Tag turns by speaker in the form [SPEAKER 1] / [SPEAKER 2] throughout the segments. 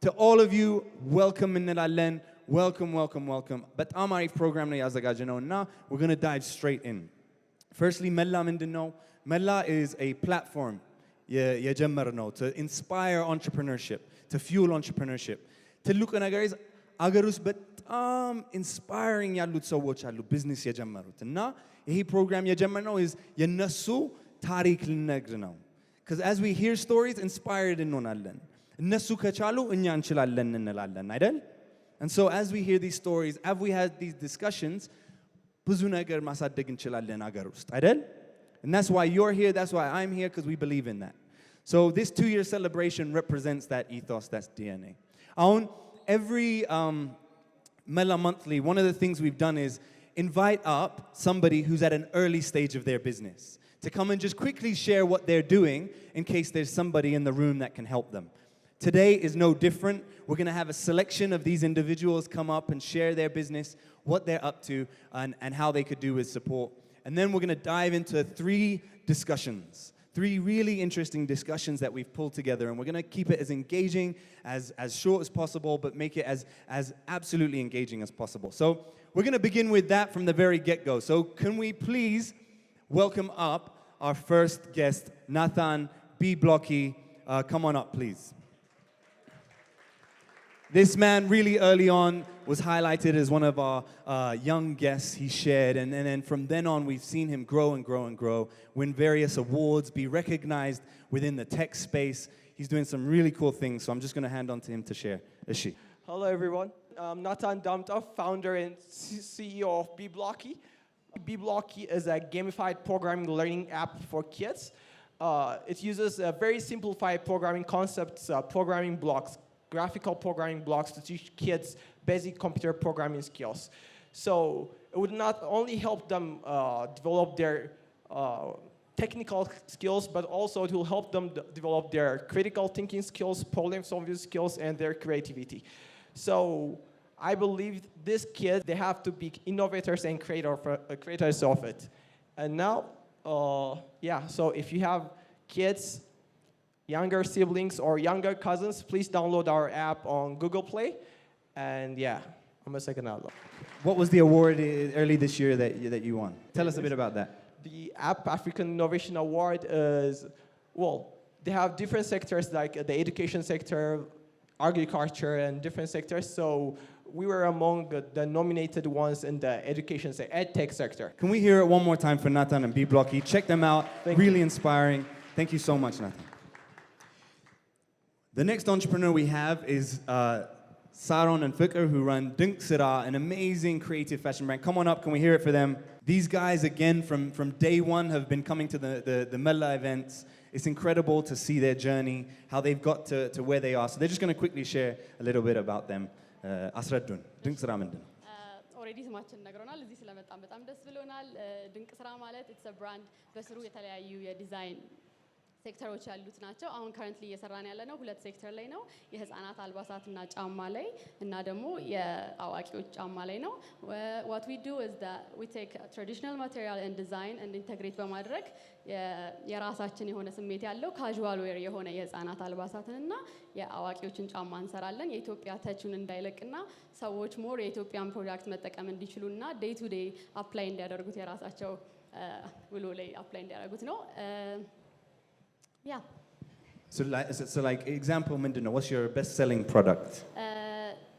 [SPEAKER 1] To all of you, welcome እንላለን. Welcome. በጣም አሪፍ ፕሮግራም ነው ያዘጋጀነው እና we're going to dive straight in. Firstly, Mella ምንድነው? Mella is a platform የጀመርነው to inspire entrepreneurship, to fuel entrepreneurship. ትልቁ ነገር is አገር ውስጥ በጣም inspiring ያሉት ሰዎች አሉ ቢዝነስ የጀመሩት እና ይሄ ፕሮግራም የጀመርነው is የነሱ ታሪክ ልነግር ነው. Because as we hear stories, inspired እንሆናለን. እነሱ ከቻሉ እኛ እንችላለን እንላለን አይደል? And so as we hear these stories, as we had these discussions, ብዙ ነገር ማሳደግ እንችላለን አገር ውስጥ አይደል? And that's why you're here, that's why I'm here, because we believe in that. So this 2-year celebration represents that ethos, that's DNA. Every Mella Monthly, one of the things we've done is invite up somebody who's at an early stage of their business to come and just quickly share what they're doing in case there's somebody in the room that can help them. Today is no different. We're going to have a selection of these individuals come up and share their business, what they're up to, and how they could do with support. And then we're going to dive into 3 discussions, 3 really interesting discussions that we've pulled together. And we're going to keep it as engaging, as short as possible, but make it as absolutely engaging as possible. So we're going to begin with that from the very get-go. So can we please welcome up our first guest, Nathan B Blocky. Come on up, please. This man really early on was highlighted as one of our young guests he shared. And then from then on, we've seen him grow, win various awards, be recognized within the tech space. He's doing some really cool things. So I'm just going to hand on to him to share. Ishi.
[SPEAKER 2] Hello, everyone. I'm Nathan Damta, founder and CEO of B Blocky. B Blocky is a gamified programming learning app for kids. It uses very simplified programming concepts, programming blocks, graphical programming blocks to teach kids basic computer programming skills. So it would not only help them develop their technical skills, but also it will help them develop their critical thinking skills, problem-solving skills, and their creativity. So I believe these kids, they have to be innovators and creators of it. And now, so if you have kids, younger siblings or younger cousins, please download our app on Google Play. And I'm a second out.
[SPEAKER 1] What was the award early this year that you won? Tell us a bit about that.
[SPEAKER 2] The App African Innovation Award is, they have different sectors like the education sector, agriculture, and different sectors. So we were among the nominated ones in the education EdTech sector.
[SPEAKER 1] Can we hear it one more time for Nathan and B Blocky? Check them out. Really inspiring. Thank you so much, Nathan. The next entrepreneur we have is Sauron and Fickler, who run Untitled, an amazing creative fashion brand. Come on up, can we hear it for them? These guys, again, from day one, have been coming to the Mella events. It's incredible to see their journey, how they've got to where they are. So they're just going to quickly share a little bit about them. Asradun, Untitled ምንድን ነው?
[SPEAKER 3] ኦሬዲ ስማችን ነግሮናል። እዚህ ስለመጣን በጣም ደስ ብሎናል። ድንቅ ስራ ማለት ኢትስ አ ብራንድ በስሩ የተለያዩ የዲዛይን ሴክተሮች ያሉት ናቸው። አሁን currently እየሰራን ያለነው 2 ሴክተር ላይ ነው። የህፃናት አልባሳትና ጫማ ላይ እና ደግሞ የአዋቂዎች ጫማ ላይ ነው። What we do is that we take traditional material and design and integrate በማድረግ የራሳችን የሆነ ስሜት ያለው ካዡዋል ዌር የሆነ የህፃናት አልባሳትንና የአዋቂዎችን ጫማ እንሰራለን። የኢትዮጵያ ተቹን እንዳይለቅና ሰዎች ሞር የኢትዮጵያን ፕሮዳክት መጠቀም እንዲችሉና ዴይ ቱ ዴይ አፕላይ እንዲያደርጉት የራሳቸው ውሎ ላይ አፕላይ እንዲያደርጉት ነው።
[SPEAKER 1] So like example ምንድን ነው? What's your best selling product?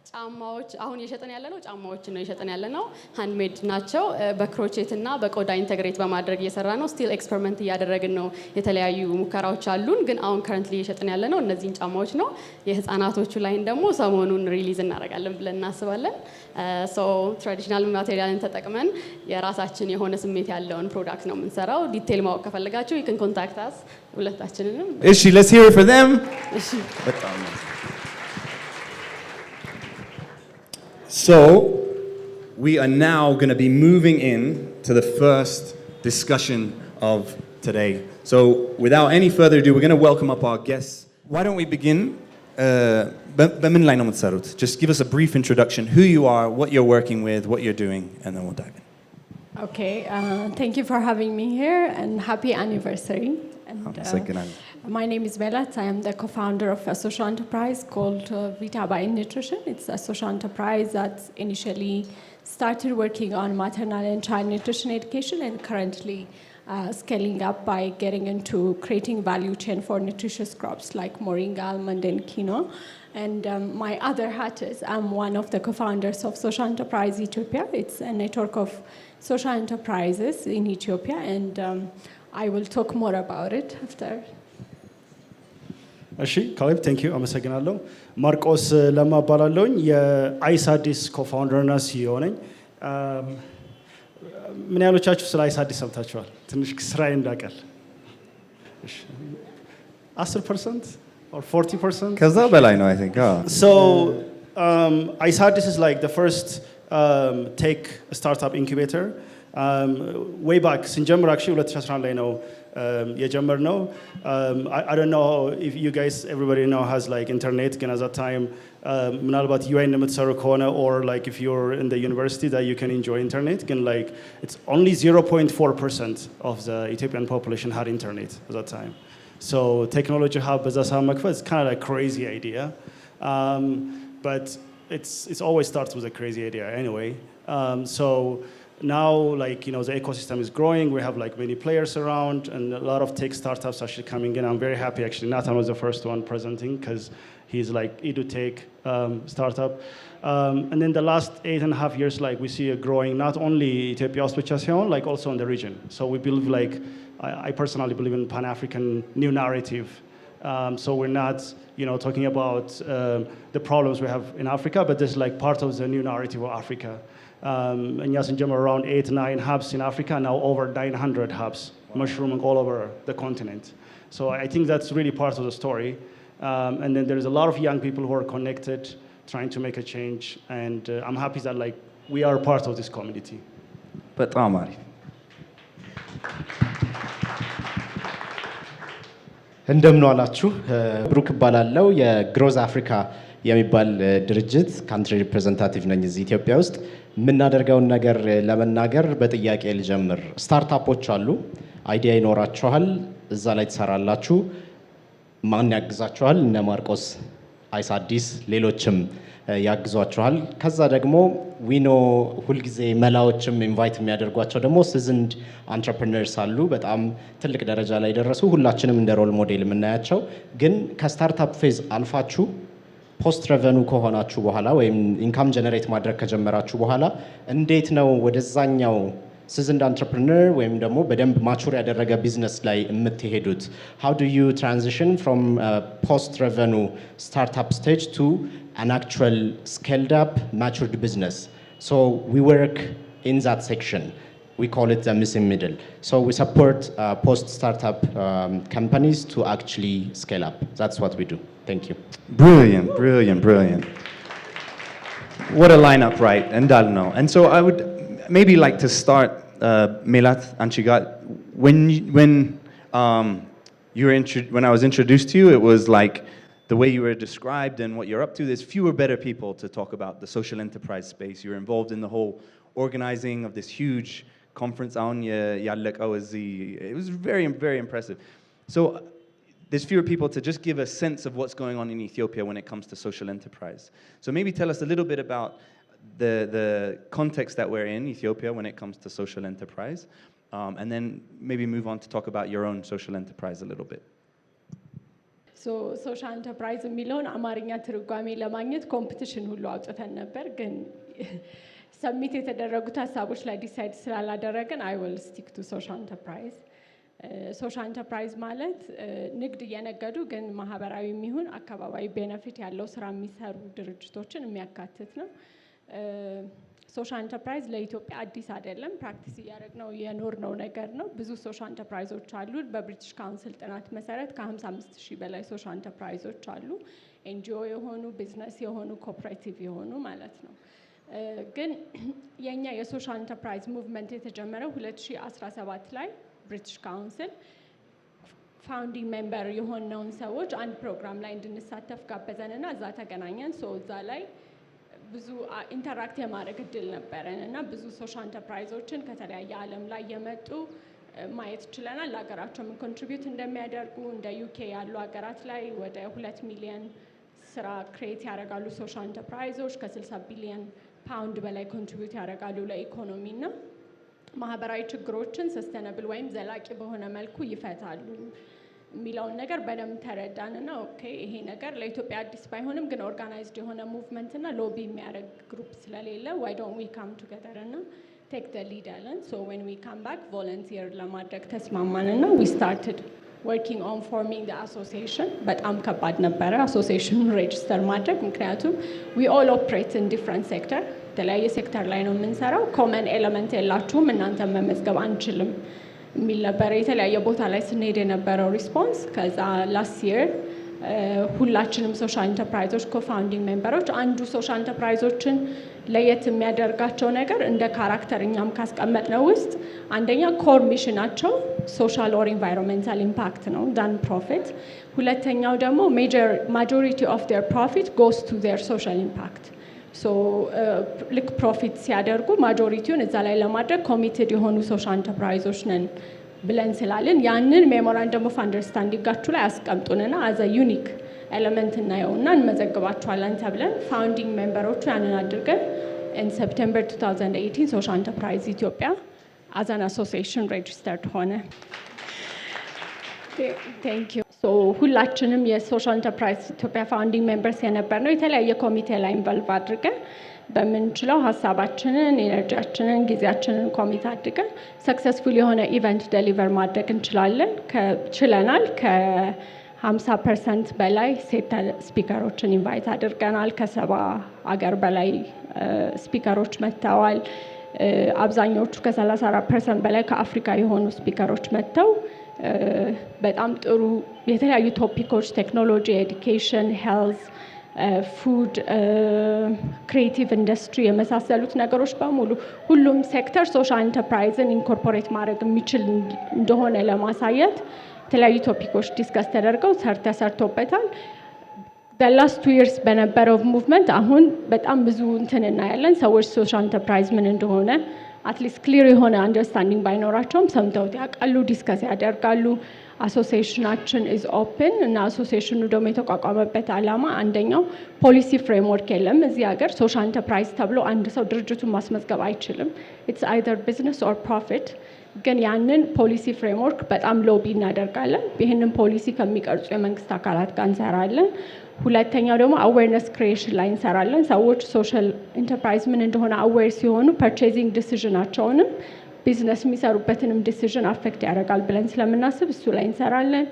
[SPEAKER 3] ጫማዎች አሁን እየሸጠን ያለነው ጫማዎችን ነው እየሸጠን ያለነው ሃንድሜድ ናቸው በክሮቼት እና በቆዳ ኢንተግሬት በማድረግ እየሰራ ነው ስቲል ኤክስፐሪመንት እያደረግን ነው የተለያዩ ሙከራዎች አሉን ግን አሁን currently እየሸጠን ያለነው እነዚህን ጫማዎች ነው የህፃናቶቹ ላይ ደግሞ ሰሞኑን ሪሊዝ እናደርጋለን ብለን እናስባለን so traditional materialን ተጠቅመን የራሳችን የሆነ ስሜት ያለውን ፕሮዳክት ነው የምንሰራው ዲቴል ማወቅ ከፈለጋችሁ you can contact us ሁለታችንንም
[SPEAKER 1] እሺ let's hear it for them እሺ በጣም So, we are now going to be moving in to the first discussion of today. So, without any further ado, we're going to welcome up our guests. Why don't we begin? Just give us a brief introduction, who you are, what you're working with, what you're doing, and then we'll dive in.
[SPEAKER 4] Okay, thank you for having me here, and happy anniversary.
[SPEAKER 3] And my name is Mella. I am the co-founder of a social enterprise called Vita by Nutrition. It's a social enterprise that initially started working on maternal and child nutrition education and currently scaling up by getting into creating value chain for nutritious crops like moringa, almond, and quinoa. And my other hat is I'm one of the co-founders of Social Enterprise Ethiopia. It's a network of social enterprises in Ethiopia, and I will talk more about it after.
[SPEAKER 4] እሺ ካሌብ ቴንክ ዩ አመሰግናለሁ። ማርቆስ ለማ እባላለሁኝ የአይሳዲስ ኮፋውንደር እና ሲኢኦ ነኝ። ምን ያህሎቻችሁ ስለ አይሳዲስ ሰምታችኋል? ትንሽ ስራዬ እንዳቀል 10% or 40%?
[SPEAKER 1] ከዛ በላይ ነው I think.
[SPEAKER 4] So iCEAddis is like the first tech startup incubator. Way back sinጀምር actually 2011 ላይ ነው የጀመርነው. I don't know if you guys everybody know has like internet ግን at that time ምናልባት UN የምትሰሩ ከሆነ or like if you're in the university that you can enjoy internet ግን like it's only 0.4% of the Ethiopian population had internet at that time. So technology hub በዛ ሰዓት መክፈት it's kind of like crazy idea. But it's always starts with a crazy idea anyway. So now like the ecosystem is growing. We have like many players around and a lot of tech startups actually coming in. I'm very happy actually Nathan was the first one presenting because he's like edutech startup. And then the last 8.5 years like we see a growing not only Ethiopia ውስጥ ብቻ ሳይሆን like also in the region. So we believe like I personally believe in Pan-African new narrative. So we're not talking about the problems we have in Africa, but this is like part of the new narrative of Africa. And yes, in general, around 8-9 hubs in Africa, now over 900 hubs, mushrooming all over the continent. So I think that's really part of the story. And then there's a lot of young people who are connected, trying to make a change. And I'm happy that like we are part of this community.
[SPEAKER 1] በጣም አሪፍ
[SPEAKER 5] እንደምን ዋላችሁ። ብሩክ እባላለሁ። የግሮዝ አፍሪካ የሚባል ድርጅት ካንትሪ ሪፕሬዘንታቲቭ ነኝ እዚህ ኢትዮጵያ ውስጥ። የምናደርገውን ነገር ለመናገር በጥያቄ ልጀምር። ስታርታፖች አሉ፣ አይዲያ ይኖራችኋል፣ እዛ ላይ ትሰራላችሁ። ማን ያግዛችኋል? እነ ማርቆስ፣ አይሳዲስ፣ ሌሎችም ያግዟችኋል። ከዛ ደግሞ ዊኖ ሁልጊዜ መላዎችም ኢንቫይት የሚያደርጓቸው ደግሞ ሲዝንድ አንትረፕረነርስ አሉ፣ በጣም ትልቅ ደረጃ ላይ ደረሱ፣ ሁላችንም እንደ ሮል ሞዴል የምናያቸው። ግን ከስታርታፕ ፌዝ አልፋችሁ ፖስት ረቨኑ ከሆናችሁ በኋላ ወይም ኢንካም ጀነሬት ማድረግ ከጀመራችሁ በኋላ እንዴት ነው ወደዛኛው ሲዝንድ አንትረፕረነር ወይም ደግሞ በደንብ ማቹር ያደረገ ቢዝነስ ላይ የምትሄዱት? how do you transition from post revenue startup stage to an actual scaled up matured business? So we work in that section. We call it the missing middle. So we support post startup companies to actually scale up. That's what we do. Thank you.
[SPEAKER 1] Brilliant. What a lineup, right? And I don't know. And so I would maybe like to start, Melat Anchigat, when I was introduced to you, it was like the way you were described and what you're up to. There's fewer better people to talk about the social enterprise space. You're involved in the whole organizing of this huge conference. It was very, very impressive. So there's fewer people to just give a sense of what's going on in Ethiopia when it comes to social enterprise. So maybe tell us a little bit about the context that we're in Ethiopia when it comes to social enterprise, and then maybe move on to talk about your own social enterprise a little bit.
[SPEAKER 3] So social enterprise የሚለውን አማርኛ ትርጓሜ ለማግኘት ኮምፒቲሽን ሁሉ አውጥተን ነበር፣ ግን ሰሚት የተደረጉት ሀሳቦች ላይ ዲሳይድ ስላላደረግን I will stick to social enterprise. ሶሻል ኢንተርፕራይዝ ማለት ንግድ እየነገዱ ግን ማህበራዊ የሚሆን አካባቢያዊ ቤኔፊት ያለው ስራ የሚሰሩ ድርጅቶችን የሚያካትት ነው። ሶሻል ኢንተርፕራይዝ ለኢትዮጵያ አዲስ አይደለም፣ ፕራክቲስ እያደረግነው የኖርነው ነገር ነው። ብዙ ሶሻል ኢንተርፕራይዞች አሉ። በብሪቲሽ ካውንስል ጥናት መሰረት ከ55,000 በላይ ሶሻል ኢንተርፕራይዞች አሉ። ኤንጂኦ የሆኑ ቢዝነስ የሆኑ ኮኦፐሬቲቭ የሆኑ ማለት ነው። ግን የኛ የሶሻል ኢንተርፕራይዝ ሙቭመንት የተጀመረው 2017 ላይ ብሪቲሽ ካውንስል ፋውንዲንግ ሜምበር የሆነውን ሰዎች አንድ ፕሮግራም ላይ እንድንሳተፍ ጋበዘንና እዛ ተገናኘን። እዛ ላይ ብዙ ኢንተራክት የማድረግ እድል ነበረን እና ብዙ ሶሻል ኢንተርፕራይዞችን ከተለያየ ዓለም ላይ የመጡ
[SPEAKER 6] ማየት ችለናል። ለሀገራቸው ምን ኮንትሪቢዩት እንደሚያደርጉ እንደ ዩኬ ያሉ ሀገራት ላይ ወደ 2 ሚሊዮን ስራ ክሬት ያደርጋሉ ሶሻል ኢንተርፕራይዞች ከ60 ቢሊዮን ፓውንድ በላይ ኮንትሪቢዩት ያደርጋሉ ለኢኮኖሚና ማህበራዊ ችግሮችን ሰስተነብል ወይም ዘላቂ በሆነ መልኩ ይፈታሉ የሚለውን ነገር በደንብ ተረዳንና ኦኬ ይሄ ነገር ለኢትዮጵያ አዲስ ባይሆንም ግን ኦርጋናይዝድ የሆነ ሙቭመንት እና ሎቢ የሚያደርግ ግሩፕ ስለሌለ why don't we come together እና take the lead አለን so when we come back volunteer ለማድረግ ተስማማንና we started working on forming the association በጣም ከባድ ነበረ አሶሲዬሽኑን ሬጅስተር ማድረግ ምክንያቱም we all operate in different sector የተለያየ ሴክተር ላይ ነው የምንሰራው ኮመን ኤሌመንት የላችሁም እናንተ መመዝገብ አንችልም የሚል ነበረ የተለያየ ቦታ ላይ ስንሄድ የነበረው ሪስፖንስ ከዛ ላስት ይር ሁላችንም ሶሻል ኢንተርፕራይዞች ኮፋውንዲንግ ሜምበሮች አንዱ ሶሻል ኢንተርፕራይዞችን ለየት የሚያደርጋቸው ነገር እንደ ካራክተር እኛም ካስቀመጥነው ውስጥ አንደኛ ኮር ሚሽናቸው ሶሻል ኦር ኢንቫይሮንመንታል ኢምፓክት ነው ዳን ፕሮፊት ሁለተኛው ደግሞ ማጆሪቲ ኦፍ ዴር ፕሮፊት ጎስ ቱ ዴር ሶሻል ኢምፓክት ሶ ልክ ፕሮፊት ሲያደርጉ ማጆሪቲውን እዛ ላይ ለማድረግ ኮሚትድ የሆኑ ሶሻል ኢንተርፕራይዞች ነን ብለን ስላለን ያንን ሜሞራንደም ኦፍ አንደርስታንዲንጋችሁ ላይ አስቀምጡንና አዘ ዩኒክ ኤሌመንት እናየውና እንመዘግባችኋለን ተብለን ፋውንዲንግ ሜምበሮቹ ያንን አድርገን in September 2018 Social Enterprise Ethiopia as an association registered ሆነ Thank you. So ሁላችንም የሶሻል ኢንተርፕራይዝ ኢትዮጵያ ፋውንዲንግ ሜምበርስ የነበር ነው የተለያየ ኮሚቴ ላይ ኢንቮልቭ አድርገን በምንችለው ሀሳባችንን ኤነርጂያችንን ጊዜያችንን ኮሚት አድርገን ሰክሰስፉል የሆነ ኢቨንት ዴሊቨር ማድረግ ችለናል ከ50% በላይ ሴት ስፒከሮችን ኢንቫይት አድርገናል ከ70 አገር በላይ ስፒከሮች መጥተዋል አብዛኞቹ ከ34% በላይ ከአፍሪካ የሆኑ ስፒከሮች መጥተው በጣም ጥሩ የተለያዩ ቶፒኮች ቴክኖሎጂ ኤዱኬሽን ሄልዝ ፉድ ክሪኤቲቭ ኢንዱስትሪ የመሳሰሉት ነገሮች በሙሉ ሁሉም ሴክተር ሶሻል ኢንተርፕራይዝን ኢንኮርፖሬት ማድረግ የሚችል እንደሆነ ለማሳየት የተለያዩ ቶፒኮች ዲስከስ ተደርገው ተሰርቶበታል the last 2 years በነበረው ሙቭመንት አሁን በጣም ብዙ እንትን እናያለን ሰዎች ሶሻል ኢንተርፕራይዝ ምን እንደሆነ አትሊስት ክሊር የሆነ አንደርስታንዲንግ ባይኖራቸውም ሰምተውት ያውቃሉ ዲስከስ ያደርጋሉ አሶሲዬሽናችን ኢዝ ኦፕን እና አሶሲዬሽኑ ደግሞ የተቋቋመበት ዓላማ አንደኛው ፖሊሲ ፍሬምወርክ የለም እዚህ ሀገር ሶሻል ኢንተርፕራይዝ ተብሎ አንድ ሰው ድርጅቱን ማስመዝገብ አይችልም ኢትስ አይዘር ቢዝነስ ኦር ፕሮፊት ግን ያንን ፖሊሲ ፍሬምወርክ በጣም ሎቢ እናደርጋለን ይህንን ፖሊሲ ከሚቀርጹ የመንግስት አካላት ጋር እንሰራለን ሁለተኛው ደግሞ አዌርነስ ክሪኤሽን ላይ እንሰራለን ሰዎች ሶሻል ኢንተርፕራይዝ ምን እንደሆነ አዌር ሲሆኑ ፐርቼዚንግ ዲሲዥናቸውንም ቢዝነስ የሚሰሩበትንም ዲሲዥን አፌክት ያደርጋል ብለን ስለምናስብ እሱ ላይ እንሰራለን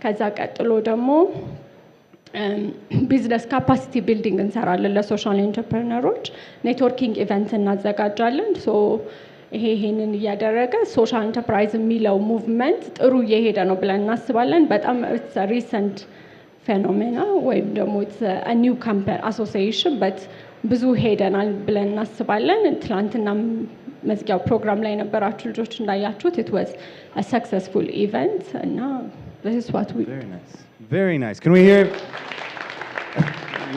[SPEAKER 6] ከዛ ቀጥሎ ደግሞ ቢዝነስ ካፓሲቲ ቢልዲንግ እንሰራለን ለሶሻል ኢንተርፕረነሮች ኔትወርኪንግ ኢቨንት እናዘጋጃለን ሶ ይሄንን እያደረገ ሶሻል ኢንተርፕራይዝ የሚለው ሙቭመንት ጥሩ እየሄደ ነው ብለን እናስባለን በጣም ሪሰንት ፌኖሜና ወይም ደግሞ ኒው ካምፐኒ አሶሲዬሽን በት ብዙ ሄደናል ብለን እናስባለን ትላንትና መዝጊያው ፕሮግራም ላይ የነበራችሁ ልጆች እንዳያችሁት it was a successful event እና this is what we
[SPEAKER 1] very nice can we hear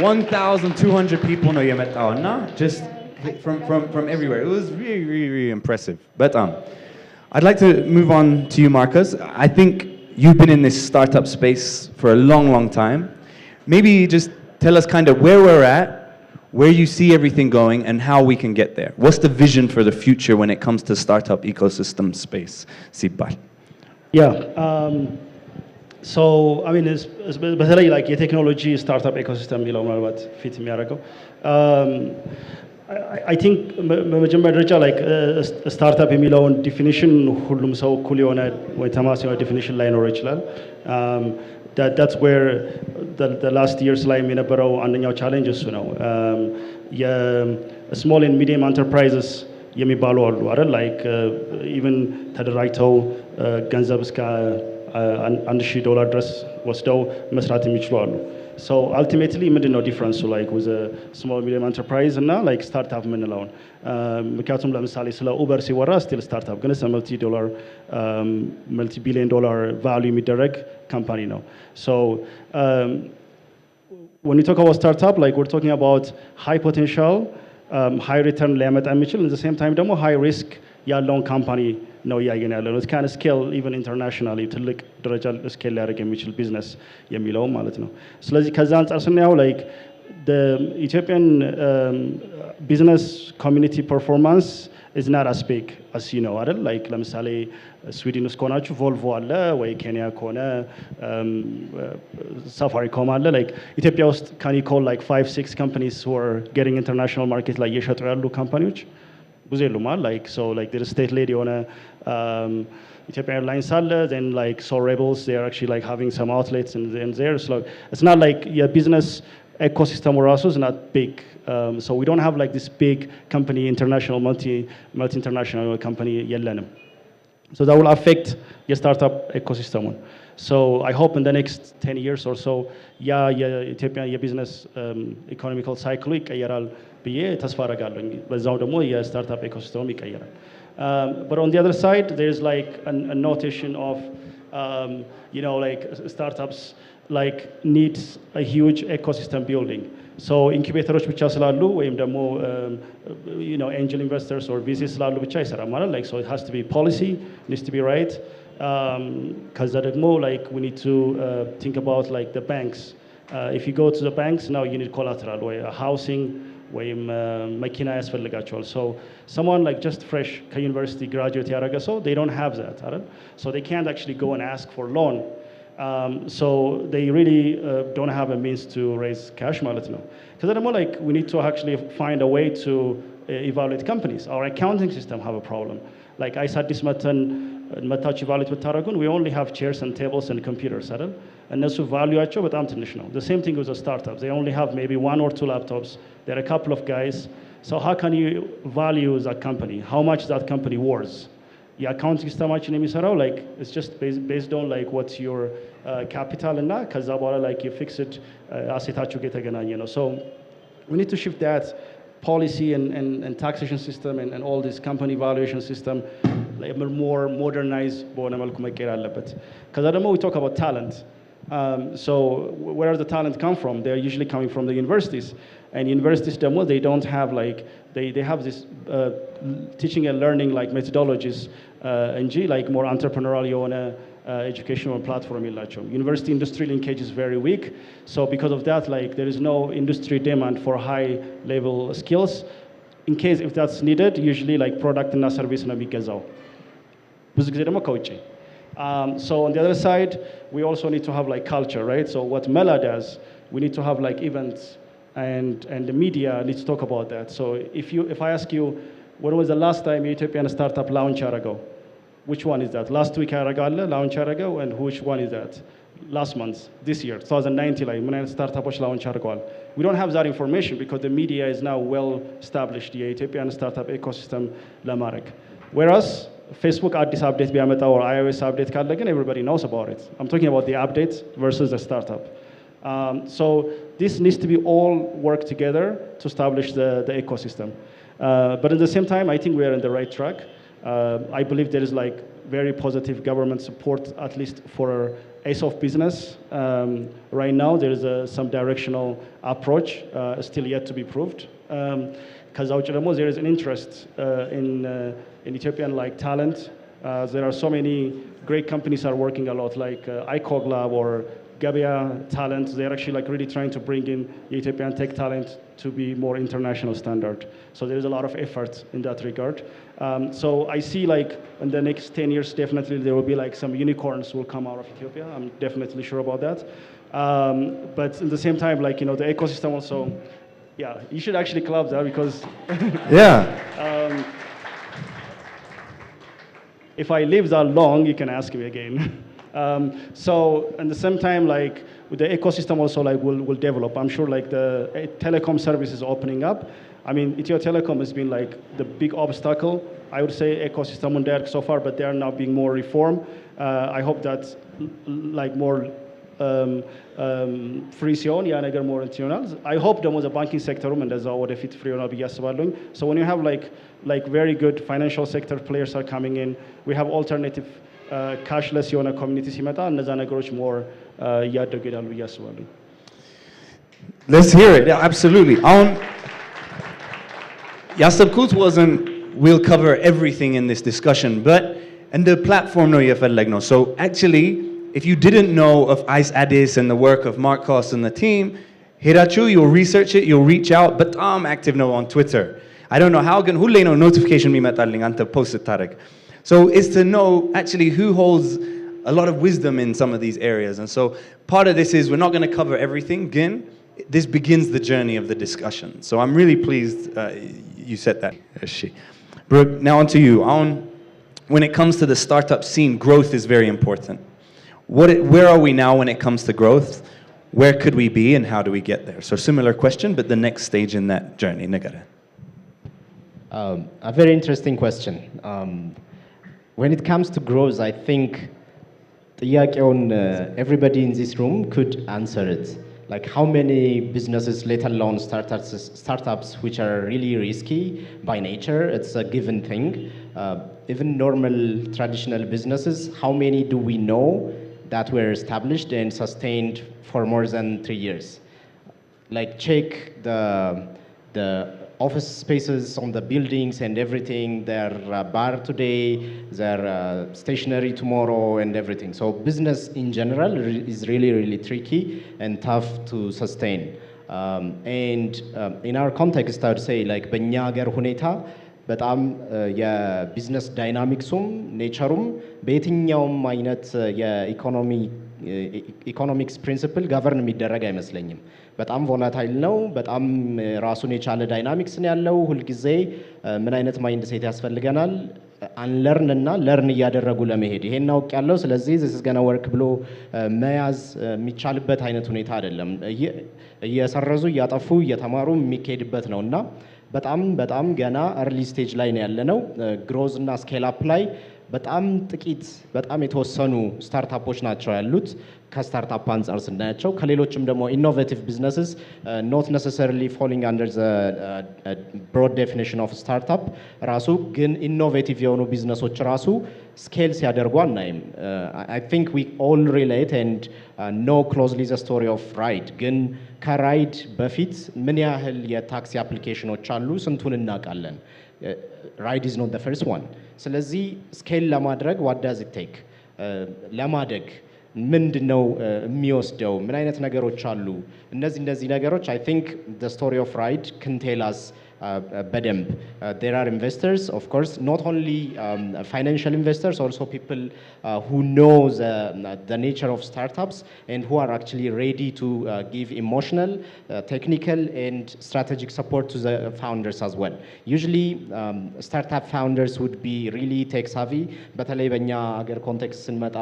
[SPEAKER 1] 1200 people ነው የመጣውና just from everywhere it was really impressive but I'd like to move on to you Marcus I think you've been in this startup space for a long time maybe just tell us kind of where we're at where you see everything going and how we can get there. What's the vision for the future when it comes to startup ecosystem space? Sibal.
[SPEAKER 4] Yeah. So, I mean, especially like a technology startup ecosystem, you know, what fit me I think በመጀመሪያ ደረጃ like startup የሚለውን definition ሁሉም ሰው እኩል የሆነ ወይ ተማሳይ የሆነ definition ላይኖር ይችላል that's where the last years ላይ የነበረው አንደኛው ቻሌንጅ እሱ ነው የስሞል ኤንድ ሚዲየም ኢንተርፕራይዝስ የሚባሉ አሉ አይደል ላይክ ኢቭን ተደራጅተው ገንዘብ እስከ $1,000 ድረስ ወስደው መስራት የሚችሉ አሉ so ultimately ምንድነው ዲፈረንሱ like with a small medium enterprise እና like startup ምንለውን ምክንያቱም ለምሳሌ ስለ ኡበር ሲወራ still startup ግን multi-billion dollar value የሚደረግ company ነው so when you talk about startup like we're talking about high potential high return ሊያመጣ የሚችል at the same time ደግሞ high risk ያለውን company ነው እያየን ያለ ነው። It can scale even internationally ትልቅ ደረጃ ስኬል ሊያደርግ የሚችል ቢዝነስ የሚለውም ማለት ነው። ስለዚህ ከዛ አንጻር ስናየው like the Ethiopian business community performance is not as big as you know አይደል like ለምሳሌ ስዊድን ውስጥ ከሆናችሁ ቮልቮ አለ ወይ ኬንያ ከሆነ ሳፋሪኮም አለ like ኢትዮጵያ ውስጥ can you call like 5-6 companies who are getting international market ላይ እየሸጡ ያሉ ካምፓኒዎች ብዙ የሉም አይደል like so like there is state led የሆነ Ethiopian Airlines አለ then like so rebels they are actually like having some outlets in there so it's not like your business ecosystem also is not big. So we don't have like this big company, international, multi-international company የለንም. So that will affect your startup ecosystem. So I hope in the next 10 years or so, የኢትዮጵያ የቢዝነስ ኢኮኖሚካል ሳይክሉ ይቀየራል ብዬ ተስፋ አደርጋለሁ። በዛው ደግሞ የስታርታፕ ኢኮሲስተሙ ይቀየራል. But on the other side, there's like a notation of, you know, like startups like needs a huge ecosystem building. So incubators ብቻ ስላሉ ወይም ደግሞ you know angel investors or VCs ስላሉ ብቻ አይሰራም ማለት like so it has to be policy needs to be right. ከዛ ደግሞ like we need to think about like the banks. If you go to the banks now you need collateral ወይ housing ወይም መኪና ያስፈልጋቸዋል. So someone like just fresh ከዩኒቨርሲቲ graduate ያደረገ ሰው they don't have that አይደል so they can't actually go and ask for loan. So they really don't have a means to raise cash ማለት ነው. Because ደግሞ like we need to actually find a way to evaluate companies. Our accounting system have a problem. Like iCEAddis መታችሁ evaluate ብታደርጉን we only have chairs and tables and computers አይደል እነሱ ቫልዩአቸው በጣም ትንሽ ነው. The same thing with the startups. They only have maybe 1 or 2 laptops. There are a couple of guys. So how can you value that company? How much that company worth? የአካውንት ሲስተማችን የሚሰራው like it's just based on like what's your capital እና ከዛ በኋላ like your fixed አሴታችሁ ጋር የተገናኘ ነው. So we need to shift that policy and taxation system and all this company valuation system like more modernized በሆነ መልኩ መቀየር አለበት. ከዛ ደግሞ we talk about talent. So where does the talent come from? They're usually coming from the universities. And universities demo they don't have like they have this teaching and learning like methodologies and like more entrepreneurial የሆነ educational platform የላቸውም. University industry linkage is very weak. So because of that like there is no industry demand for high level skills. In case if that's needed usually like product እና service ነው የሚገዛው ብዙ ጊዜ ደግሞ ከውጭ. So on the other side we also need to have like culture right. So what Mella does we need to have like events and the media needs to talk about that. So if I ask you when was the last time Ethiopian startup launch ago, which one is that? Last week አረጋለ launch አረገ and which one is that? Last month, this year 2019 ላይ ምን አይነት ስታርታፖች launch አድርገዋል? We don't have that information because the media is now well established የኢትዮጵያን startup ecosystem ለማድረግ. Whereas Facebook አዲስ update ቢያመጣ or iOS update ካለ ግን everybody knows about it. I'm talking about the update versus the startup. So this needs to be all work together to establish the ecosystem. But at the same time, I think we are on the right track. I believe there is like very positive government support, at least for Ace of Business. Right now, there is some directional approach still yet to be proved. Because there is an interest in Ethiopian like talent. There are so many great companies are working a lot, like iCoglab or Gabia talent. They're actually like really trying to bring in Ethiopian tech talent to be more international standard. So there's a lot of effort in that regard. So I see like in the next 10 years, definitely there will be like some unicorns will come out of Ethiopia. I'm definitely sure about that. But at the same time, like, you know, the ecosystem also, yeah, you should actually club that because
[SPEAKER 1] Yeah.
[SPEAKER 4] If I live that long, you can ask me again. So at the same time, like with the ecosystem also like will develop. I'm sure like the telecom service is opening up. I mean, Ethio Telecom has been like the big obstacle. I would say ecosystem on there so far, but they are now being more reformed. I hope that like more free ሲሆን ያ ነገር more ይሆናል. I hope ደግሞ the banking sector እንደዛው ወደፊት free ይሆናል ብዬ አስባለሁኝ. So when you have like very good financial sector players are coming in, we have alternative ካሽለስ የሆነ ኮሚኒቲ ሲመጣ እነዛ ነገሮች ሞር እያደጉ ይላሉ ብዬ አስባለሁ።
[SPEAKER 1] Let's hear it. Yeah, absolutely. ያሰብኩት wasn't we'll cover everything in this discussion, but And the platform no የፈለግነው. So actually, if you didn't know of iCEAddis and the work of Marcos and the team, ሄዳችሁ you'll research it, you'll reach out. በጣም active ነው on Twitter. I don't know how ግን ሁሌ ነው notification የሚመጣልኝ አንተ post ስታደርግ. So it's to know actually who holds a lot of wisdom in some of these areas. And so part of this is we're not going to cover everything. Again, this begins the journey of the discussion. So I'm really pleased you said that. Brooke, now on to you. When it comes to the startup scene, growth is very important. Where are we now when it comes to growth? Where could we be and how do we get there? So similar question, but the next stage in that journey. Nagara.
[SPEAKER 5] A very interesting question. When it comes to growth, I think everybody in this room could answer it. Like how many businesses, let alone startups which are really risky by nature, it's a given thing. Even normal traditional businesses, how many do we know that were established and sustained for more than 3 years? Like check the office spaces on the buildings and everything, their bar today, their stationery tomorrow and everything. So business in general is really, really tricky and tough to sustain. In our context, I would say like በእኛ ሀገር ሁኔታ በጣም የቢዝነስ ዳይናሚክሱም ኔቸሩም በየትኛውም አይነት የኢኮኖሚክስ ፕሪንሲፕል ገቨርን የሚደረግ አይመስለኝም። በጣም ቮላታይል ነው። በጣም ራሱን የቻለ ዳይናሚክስ ነው ያለው። ሁልጊዜ ምን አይነት ማይንድ ሴት ያስፈልገናል? አንለርን እና ለርን እያደረጉ ለመሄድ ይሄን አውቅ ያለው ስለዚህ this is gonna work ብሎ መያዝ የሚቻልበት አይነት ሁኔታ አይደለም። እየሰረዙ እያጠፉ እየተማሩ የሚካሄድበት ነውና በጣም ገና early stage ላይ ነው ያለነው። ግሮዝ እና ስኬል አፕ ላይ በጣም ጥቂት በጣም የተወሰኑ ስታርታፖች ናቸው ያሉት ከስታርታፕ አንጻር ስናያቸው። ከሌሎችም ደግሞ ኢኖቬቲቭ ቢዝነስስ not necessarily falling under the broad definition of startup ራሱ ግን ኢኖቬቲቭ የሆኑ ቢዝነሶች ራሱ ስኬል ሲያደርጉ አናይም። I think we all relate and know closely the story of Ride ግን ከራይድ በፊት ምን ያህል የታክሲ አፕሊኬሽኖች አሉ ስንቱን እናውቃለን? Ride is not the first one. ስለዚህ ስኬል ለማድረግ what does it take? ለማደግ ምንድነው የሚወስደው? ምን አይነት ነገሮች አሉ? እነዚህ ነገሮች I think the story of Ride can tell us በደንብ there are investors, of course, not only financial investors, also people who know the nature of startups and who are actually ready to give emotional, technical and strategic support to the founders as well. Usually startup founders would be really tech savvy. በተለይ በእኛ ሀገር ኮንቴክስት ስንመጣ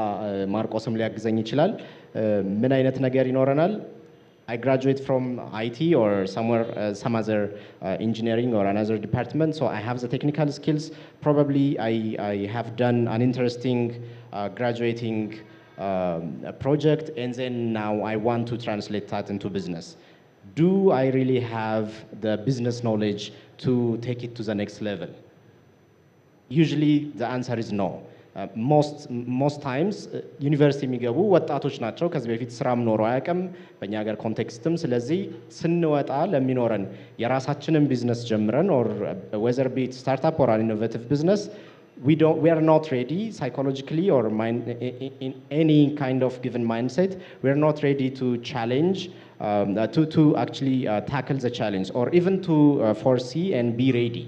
[SPEAKER 5] ማርቆስም ሊያግዘኝ ይችላል። ምን አይነት ነገር ይኖረናል? I graduate from IT or some other engineering or another department, so I have the technical skills. Probably I have done an interesting graduating project, and then now I want to translate that into business. Do I really have the business knowledge to take it to the next level? Usually the answer is no. most times ዩኒቨርሲቲ የሚገቡ ወጣቶች ናቸው። ከዚህ በፊት ስራም ኖሮ አያውቅም በእኛ ሀገር ኮንቴክስትም። ስለዚህ ስንወጣ ለሚኖረን የራሳችንን ቢዝነስ ጀምረን or whether be it startup or an innovative business, we are not ready psychologically or in any kind of given mindset. We are not ready to challenge, to actually tackle the challenge or even to foresee and be ready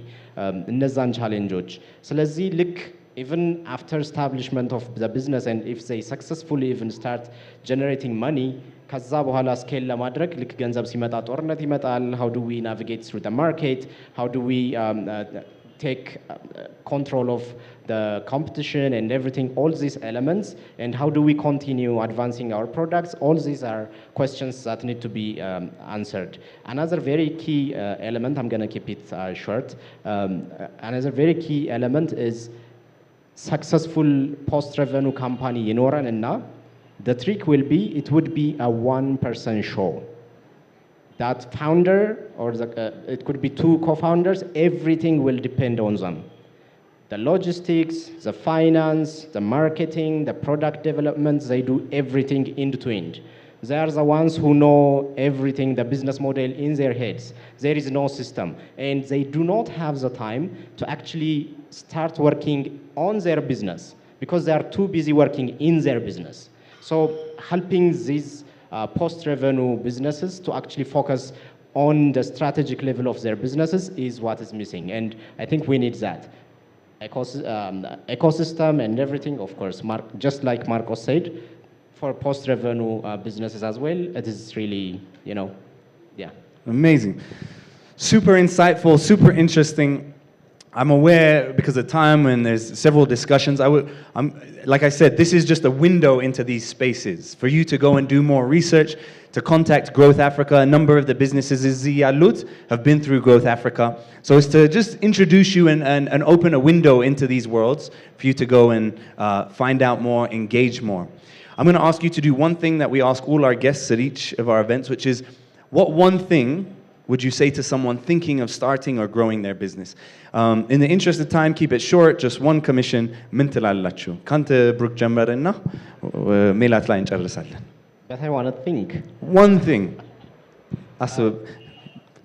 [SPEAKER 5] እነዛን ቻሌንጆች። ስለዚህ ልክ even after establishment of the business and if they successfully even start generating money, ከዛ በኋላ ስኬል ለማድረግ ልክ ገንዘብ ሲመጣ ጦርነት ይመጣል። how do we navigate through the market? How do we take control of the competition and everything, all these elements, and how do we continue advancing our products? All these are questions that need to be answered. Another very key element, I'm going to keep it short, another very key element is successful post-revenue company ይኖረን እና the trick will be, it would be a one-person show. That founder or it could be two co-founders, everything will depend on them. The logistics, the finance, the marketing, the product development, they do everything end to end. They are the ones who know everything, the business model in their heads. There is no system. And they do not have the time to actually start working on their business. because they are too busy working in their business. So helping these post-revenue businesses to actually focus on the strategic level of their businesses is what is missing. And I think we need that. Ecosystem and everything, of course, just like Marcos said, for post-revenue businesses as well, it is really, yeah.
[SPEAKER 1] Amazing. Super insightful, super interesting. I'm aware, because of time and there's several discussions, like I said, this is just a window into these spaces for you to go and do more research, to contact Growth Africa. A number of the businesses in Yalut have been through Growth Africa. So it's to just introduce you and open a window into these worlds for you to go and find out more, engage more. I'm going to ask you to do one thing that we ask all our guests at each of our events, which is, what one thing would you say to someone thinking of starting or growing their business? In the interest of time, keep it short, just one commission. ምን ትላላችሁ? ካንተ ብሩክ ጀመረና ሜላት ላይ እንጨርሳለን።
[SPEAKER 5] But I want to think.
[SPEAKER 1] One thing.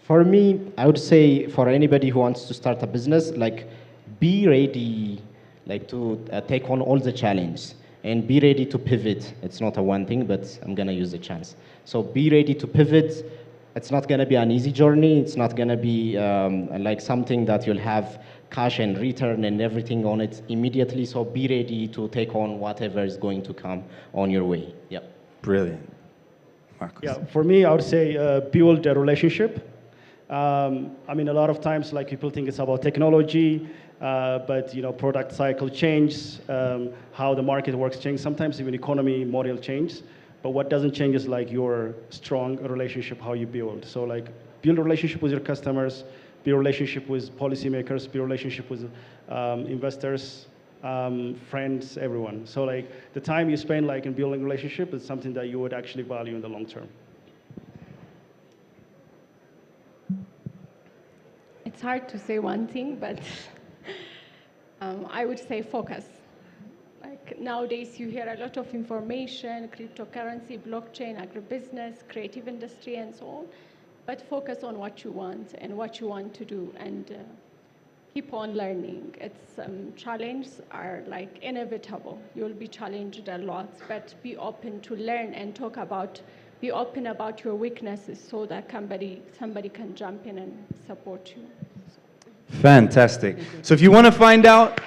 [SPEAKER 5] For me, I would say for anybody who wants to start a business, like, be ready, like, to take on all the challenges and be ready to pivot. It's not a one thing, but I'm going to use the chance. So be ready to pivot. It's not going to be an easy journey. It's not going to be like something that you'll have cash and return and everything on it immediately. So be ready to take on whatever is going to come on your way. Yep.
[SPEAKER 1] Brilliant. Marcos.
[SPEAKER 4] Yeah, for me, I would say build a relationship. I mean, a lot of times, like, people think it's about technology, but product cycle change, how the market works change. Sometimes even economy model change. But what doesn't change is like your strong relationship, how you build. So like, build a relationship with your customers, build a relationship with policymakers, build a relationship with investors, friends, everyone. So like, the time you spend like in building a relationship is something that you would actually value in the long term.
[SPEAKER 6] It's hard to say one thing, but I would say focus. Like, nowadays you hear a lot of information, cryptocurrency, blockchain, agribusiness, creative industry, and so on. But focus on what you want and what you want to do, and keep on learning. It's challenges are like inevitable. You'll be challenged a lot, but be open to learn and be open about your weaknesses so that somebody can jump in and support you.
[SPEAKER 1] Fantastic. So if you want to find out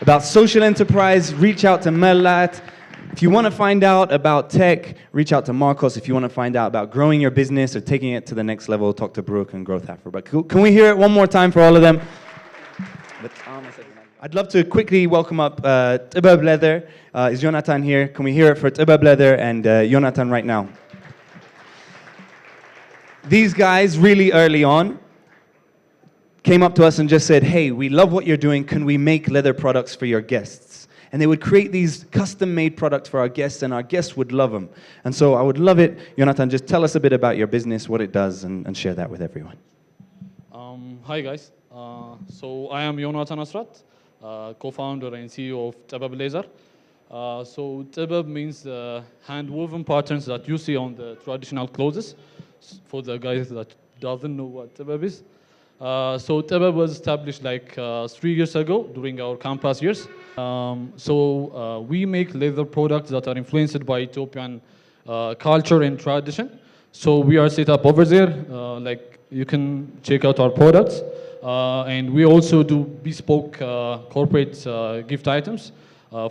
[SPEAKER 1] about social enterprise, reach out to Mella. If you want to find out about tech, reach out to Marcos. If you want to find out about growing your business or taking it to the next level, talk to Brooke and Growth Africa. But can we hear it one more time for all of them? I'd love to quickly welcome up Tibab Leather. Is Jonathan here? Can we hear it for Tibab Leather and Jonathan right now? These guys, really early on, came up to us and just said, hey, we love what you're doing. Can we make leather products for your guests? And they would create these custom-made products for our guests, and our guests would love them. And so I would love it. Jonathan, just tell us a bit about your business, what it does, and share that with everyone.
[SPEAKER 7] Hi, guys. So I am Jonathan Asrat, co-founder and CEO of Tibab Laser. So Tibab means hand-woven patterns that you see on the traditional clothes. For the guys that doesn't know what Tibab is. So Tibab was established like 3 years ago during our campus years. We make leather products that are influenced by Ethiopian culture and tradition. So we are set up over there. Like, you can check out our products. And we also do bespoke corporate gift items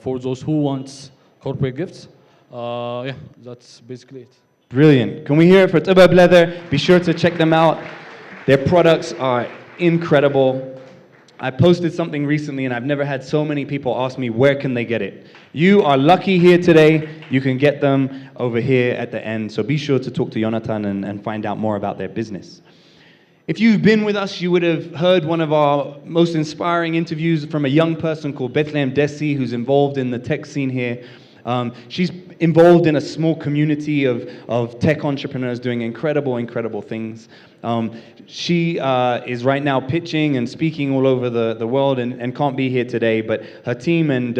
[SPEAKER 7] for those who want corporate gifts. Yeah, that's basically it.
[SPEAKER 1] Brilliant. Can we hear it for Tibab Leather? Be sure to check them out. Their products are incredible. I posted something recently, and I've never had so many people ask me, where can they get it? You are lucky here today. You can get them over here at the end. So be sure to talk to Jonathan and find out more about their business. If you've been with us, you would have heard one of our most inspiring interviews from a young person called Bethlehem Desi, who's involved in the tech scene here. She's involved in a small community of tech entrepreneurs doing incredible things. She is right now pitching and speaking all over the world and can't be here today, but her team and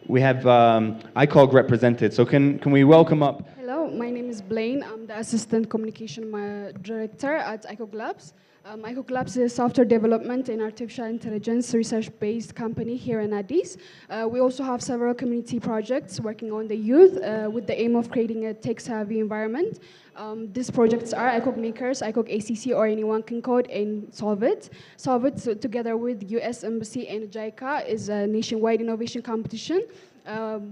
[SPEAKER 1] we have ICOG represented. So can we welcome up?
[SPEAKER 8] Hello. My name is Blaine. I'm the Assistant Communication Director at ICOG Labs. ICOG Labs is a software development and artificial intelligence research-based company here in Addis. We also have several community projects working on the youth with the aim of creating a tech-savvy environment. These projects are ICOG Makers, ICOG ACC, or anyone can code, and Solve It. Solve It, together with US Embassy and JICA, is a nationwide innovation competition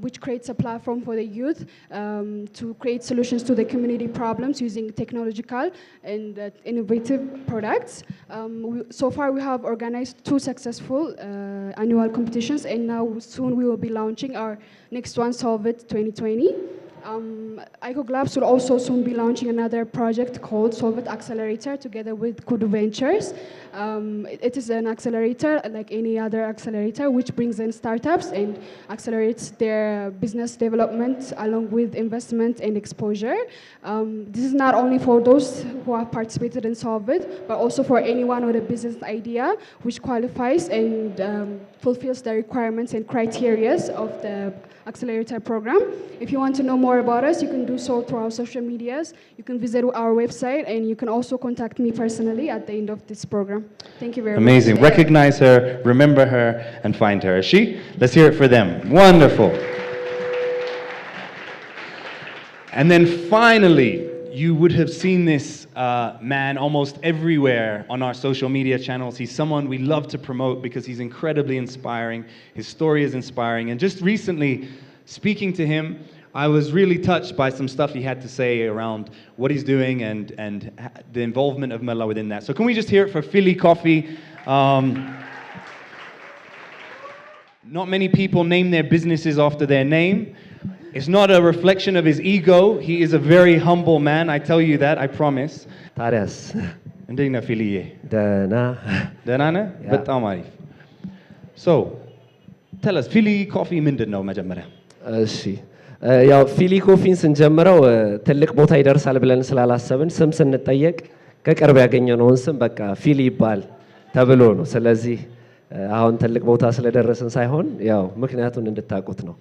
[SPEAKER 8] which creates a platform for the youth to create solutions to the community problems using technological and innovative products. So far we have organized 2 successful annual competitions, and now soon we will be launching our next one, Solve It 2020. ICOG Labs will also soon be launching another project called Solve It Accelerator together with Kudu Ventures. It is an accelerator like any other accelerator which brings in startups and accelerates their business development along with investment and exposure. This is not only for those who have participated in Solve It, but also for anyone with a business idea which qualifies and fulfills the requirements and criteria of the accelerator program. If you want to know more about us, you can do so through our social medias. You can visit our website, and you can also contact me personally at the end of this program. Thank you very much.
[SPEAKER 1] Amazing. Recognize her, remember her, and find her. Is she? Let's hear it for them. Wonderful. And then finally, you would have seen this man almost everywhere on our social media channels. He's someone we love to promote because he's incredibly inspiring. His story is inspiring. And just recently, speaking to him, I was really touched by some stuff he had to say around what he's doing and the involvement of Mella within that. So can we just hear it for Philly Coffee? Not many people name their businesses after their name. It's not a reflection of his ego. He is a very humble man. I tell you that, I promise.
[SPEAKER 9] ታዲያስ
[SPEAKER 1] እንዴት ነህ ፊልዬ?
[SPEAKER 9] ደህና
[SPEAKER 1] ደህና ነህ? በጣም አሪፍ። So, tell us, ፊሊ ኮፊ ምንድን ነው መጀመሪያ?
[SPEAKER 9] እሺ ያው ፊሊ ኮፊን ስንጀምረው ትልቅ ቦታ ይደርሳል ብለን ስላላሰብን ስም ስንጠየቅ ከቅርብ ያገኘነውን ስም በቃ ፊሊ ይባል ተብሎ ነው። ስለዚህ አሁን ትልቅ ቦታ ስለደረስን ሳይሆን ያው ምክንያቱን እንድታውቁት ነው።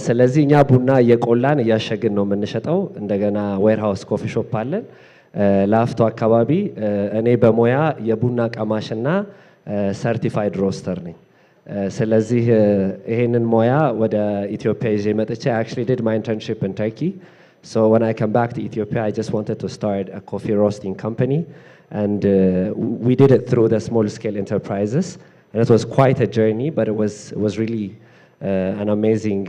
[SPEAKER 9] ስለዚህ እኛ ቡና እየቆላን እያሸግን ነው የምንሸጠው። እንደገና ዌርሃውስ ኮፊ ሾፕ አለን ላፍቶ አካባቢ። እኔ በሙያ የቡና ቀማሽና ሰርቲፋይድ ሮስተር ነኝ። ስለዚህ ይሄንን ሙያ ወደ ኢትዮጵያ ይዤ መጥቼ I actually did my internship in Turkey. So when I come back to Ethiopia, I just wanted to start a coffee roasting company, and we did it through the small scale enterprises, and it was quite a journey, but it was really an amazing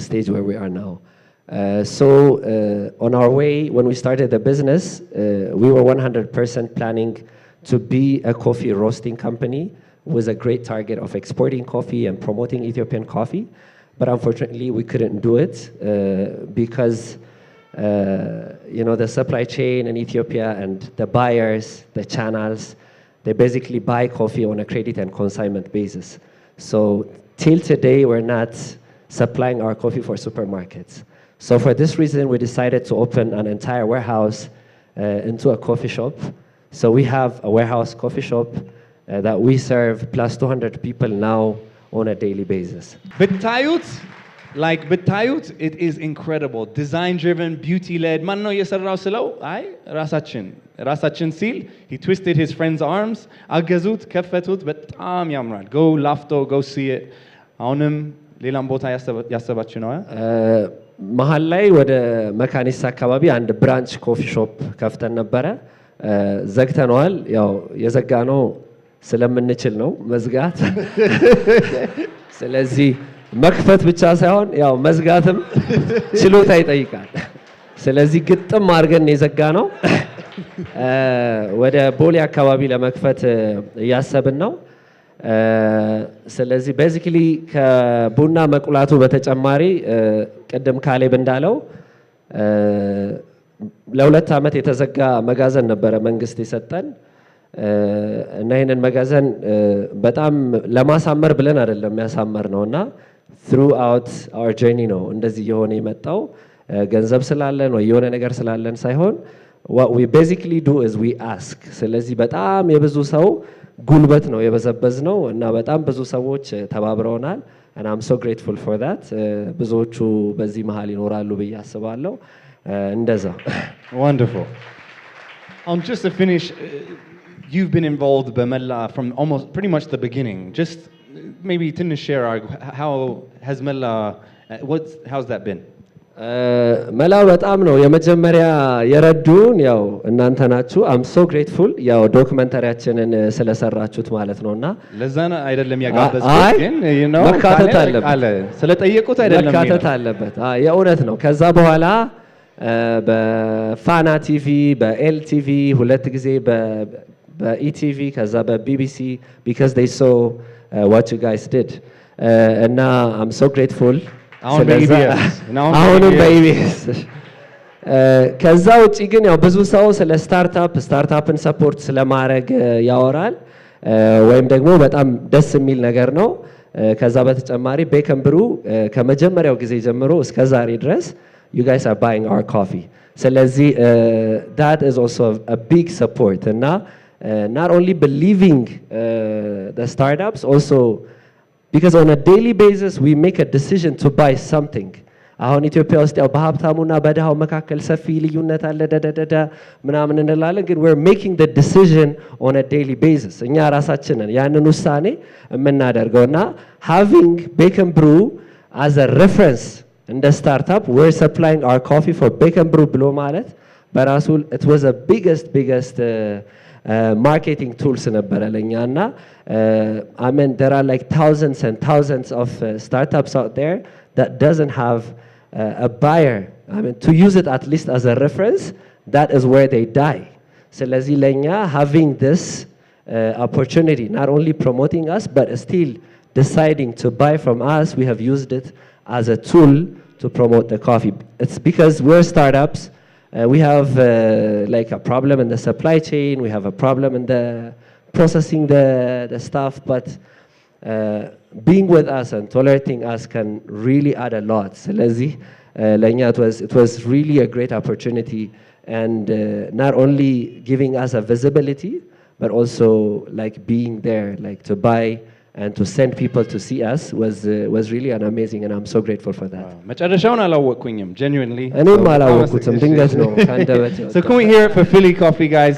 [SPEAKER 9] stage where we are now. So on our way, when we started the business, we were 100% planning to be a coffee roasting company with a great target of exporting coffee and promoting Ethiopian coffee. But unfortunately, we couldn't do it because the supply chain in Ethiopia and the buyers, the channels, they basically buy coffee on a credit and consignment basis. So till today, we're not supplying our coffee for supermarkets. So for this reason, we decided to open an entire warehouse into a coffee shop. So we have a warehouse coffee shop that we serve plus 200 people now on a daily basis.
[SPEAKER 1] ብታዩት it is incredible. Design driven, beauty led. ማን ነው የሰራው ስለው አይ ራሳችን ሲል he twisted his friend's arms. አገዙት፣ ከፈቱት። በጣም ያምራል። go ላፍቶ go see it. አሁንም ሌላም ቦታ ያሰባችሁ ነው?
[SPEAKER 9] መሀል ላይ ወደ መካኒሳ አካባቢ አንድ ብራንች ኮፊ ሾፕ ከፍተን ነበረ። ዘግተነዋል። ያው የዘጋነው ስለምንችል ነው መዝጋት። ስለዚህ መክፈት ብቻ ሳይሆን ያው መዝጋትም ችሎታ ይጠይቃል። ስለዚህ ግጥም አድርገን የዘጋነው ወደ ቦሌ አካባቢ ለመክፈት እያሰብን ነው። ስለዚህ ቤዚክሊ ከቡና መቁላቱ በተጨማሪ ቅድም ካሌብ እንዳለው ለ2 ዓመት የተዘጋ መጋዘን ነበረ መንግስት የሰጠን እና ይሄንን መጋዘን በጣም ለማሳመር ብለን አይደለም ያሳመር ነውና throughout our journey ነው እንደዚህ የሆነ የመጣው ገንዘብ ስላለን ወይ የሆነ ነገር ስላለን ሳይሆን what we basically do is we ask። ስለዚህ በጣም የብዙ ሰው ጉልበት ነው የበዘበዝ ነው እና በጣም ብዙ ሰዎች ተባብረውናል። and I'm so grateful for that. ብዙዎቹ በዚህ መሃል ይኖራሉ ብዬ አስባለሁ። እንደዛ
[SPEAKER 1] Wonderful. Just to finish, you've been involved with Mella from almost pretty much the beginning. Just maybe to share how has Mella, how's that been?
[SPEAKER 9] መላ በጣም ነው የመጀመሪያ የረዱን ያው እናንተ ናችሁ። I'm so grateful ያው ዶክመንተሪያችንን ስለሰራችሁት ማለት ነውና
[SPEAKER 1] ለዛና አይደለም ያጋበዝኩት ግን
[SPEAKER 9] መካተት አለበት
[SPEAKER 1] ስለጠየቁት አይደለም
[SPEAKER 9] መካተት አለበት። የእውነት ነው። ከዛ በኋላ በፋና ቲቪ በኤልቲቪ ሁለት ጊዜ በኢቲቪ ከዛ በቢቢሲ because they saw what you guys did እና I'm so grateful አሁንም በኢቢኤስ ከዛ ውጪ ግን ያው ብዙ ሰው ስለ ስታርታፕን ሰፖርት ስለማድረግ ያወራል ወይም ደግሞ በጣም ደስ የሚል ነገር ነው። ከዛ በተጨማሪ ቤከንብሩ ከመጀመሪያው ጊዜ ጀምሮ እስከ ዛሬ ድረስ you guys are buying our coffee. ስለዚህ that is also a big support እና not only believing the startups also because on a daily basis we make a decision to buy something. አሁን ኢትዮጵያ ውስጥ ያው በሀብታሙና በድሃው መካከል ሰፊ ልዩነት አለ ደደደደ ምናምን እንላለን ግን we're making the decision on a daily basis እኛ ራሳችንን ያንን ውሳኔ የምናደርገውና having Bacon Brew as a reference in the startup we're supplying our coffee for Bacon Brew ብሎ ማለት በራሱ it was a biggest marketing tools ነበረ ለኛና I mean there are like thousands and thousands of startups out there that doesn't have a buyer. I mean to use it at least as a reference that is where they die. ስለዚህ ለኛ having this opportunity not only promoting us but still deciding to buy from us we have used it as a tool to promote the coffee. It's because we're startups. We have like a problem in the supply chain, we have a problem in the processing the stuff, but being with us and tolerating us can really add a lot. ስለዚህ ለኛ it was really a great opportunity and not only giving us a visibility but also like being there like to buy and to send people to see us was really an amazing and I'm so grateful for that.
[SPEAKER 1] መጨረሻውን አላወቅኩኝም genuinely.
[SPEAKER 9] እኔም አላወቅኩትም ድንገት ነው ካንደበት።
[SPEAKER 1] So can we hear it for Philly Coffee guys?